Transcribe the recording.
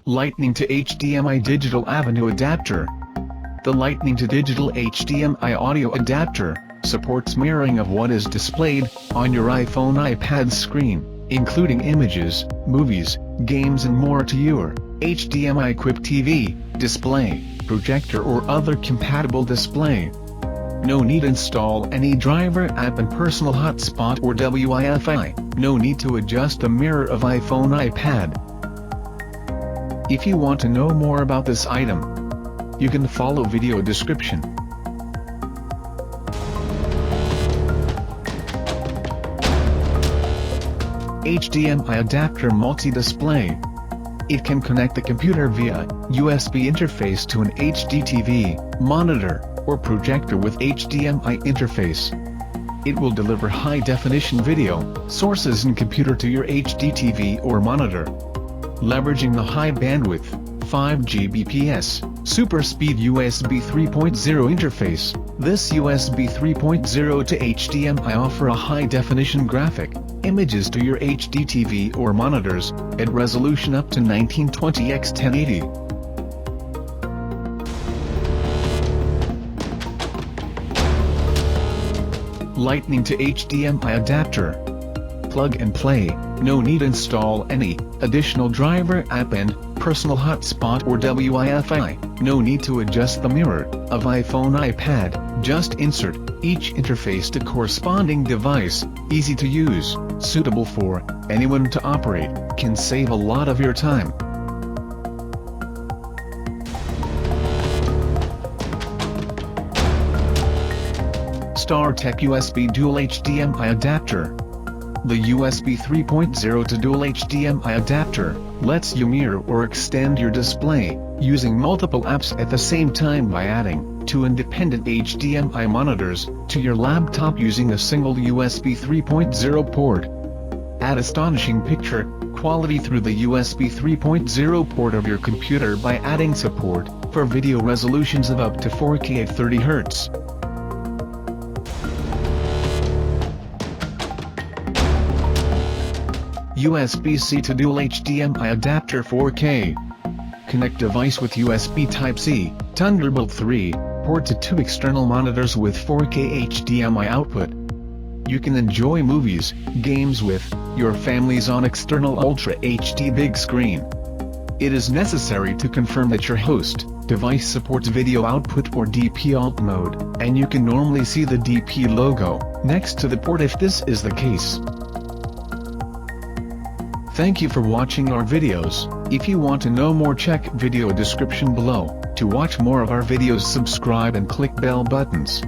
Lightning to HDMI Digital Avenue Adapter. The Lightning to Digital HDMI Audio Adapter supports mirroring of what is displayed on your iPhone iPad screen, including images, movies, games and more to your HDMI-equipped TV, display, projector or other compatible display. No need to install any driver app and personal hotspot or Wi-Fi. No need to adjust the mirror of iPhone iPad. If you want to know more about this item, you can follow video description. HDMI Adapter Multi-Display. It can connect the computer via USB interface to an HD TV, monitor, or projector with HDMI interface. It will deliver high-definition video sources and computer to your HD TV or monitor. Leveraging the high-bandwidth, 5 Gbps, super-speed USB 3.0 interface, this USB 3.0 to HDMI offer a high-definition graphic images to your HD TV or monitors, at resolution up to 1920 x 1080. Lightning to HDMI Adapter. Plug and play, no need to install any additional driver app and personal hotspot or Wi-Fi, no need to adjust the mirror of iPhone iPad, just insert each interface to corresponding device, easy to use, suitable for anyone to operate, can save a lot of your time. StarTech USB Dual HDMI Adapter. The USB 3.0 to Dual HDMI Adapter lets you mirror or extend your display, using multiple apps at the same time by adding two independent HDMI monitors to your laptop using a single USB 3.0 port. Add astonishing picture quality through the USB 3.0 port of your computer by adding support for video resolutions of up to 4K at 30 Hz. USB-C to Dual HDMI Adapter 4K. Connect device with USB Type-C, Thunderbolt 3, port to two external monitors with 4K HDMI output. You can enjoy movies, games with your families on external Ultra HD big screen. It is necessary to confirm that your host device supports video output or DP alt mode, and you can normally see the DP logo next to the port if this is the case. Thank you for watching our videos. If you want to know more, check video description below. To watch more of our videos, subscribe and click bell buttons.